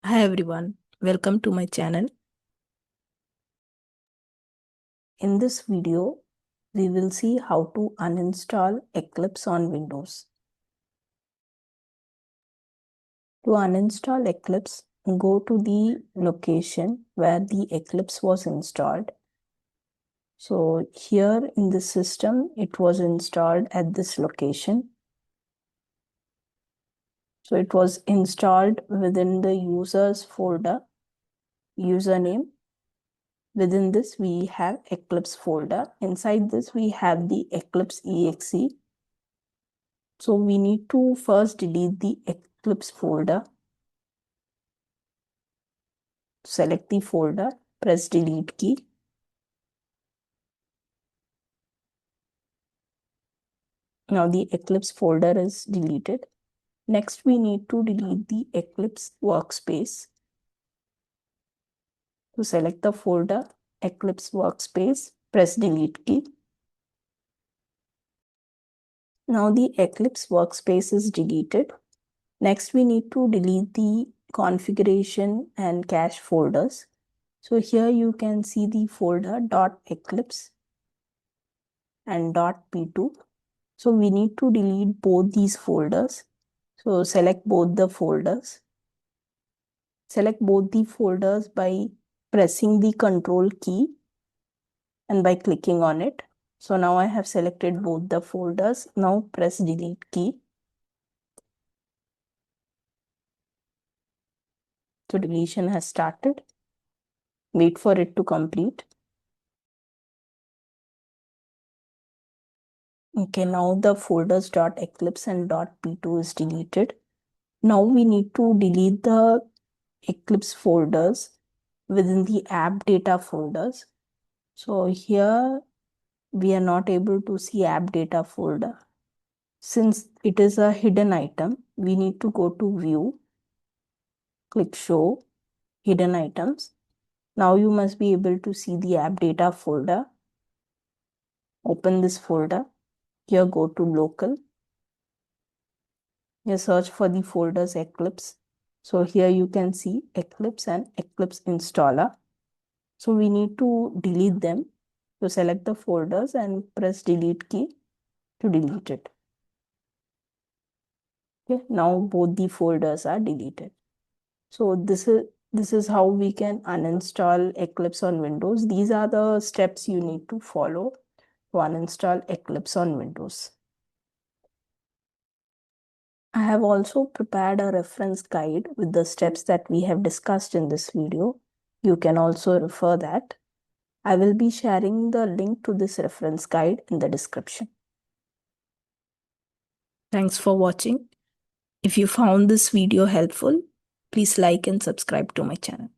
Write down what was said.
Hi everyone, welcome to my channel. In this video, we will see how to uninstall Eclipse on Windows. To uninstall Eclipse, go to the location where the Eclipse was installed. So here in the system, it was installed at this location. So it was installed within the users folder, username. Within this, we have Eclipse folder. Inside this, we have the eclipse-exe. So we need to first delete the Eclipse folder. Select the folder, press delete key. Now the Eclipse folder is deleted. Next, we need to delete the Eclipse workspace. To select the folder, Eclipse workspace, press delete key. Now the Eclipse workspace is deleted. Next, we need to delete the configuration and cache folders. So here you can see the folder .eclipse and .p2. So we need to delete both these folders. So select both the folders. Select both the folders by pressing the Control key and by clicking on it. So now I have selected both the folders. Now press delete key. So deletion has started. Wait for it to complete. Okay, now the folders .eclipse and .p2 is deleted. Now we need to delete the Eclipse folders within the app data folders. So here we are not able to see app data folder. Since it is a hidden item, we need to go to view, click show hidden items. Now you must be able to see the app data folder. Open this folder. Here go to local. Here search for the folders Eclipse. So here you can see Eclipse and Eclipse installer. So we need to delete them. So select the folders and press delete key to delete it. Okay, now both the folders are deleted. So this is how we can uninstall Eclipse on Windows. These are the steps you need to follow to uninstall Eclipse on Windows. I have also prepared a reference guide with the steps that we have discussed in this video. You can also refer that. I will be sharing the link to this reference guide in the description. Thanks for watching. If you found this video helpful, please like and subscribe to my channel.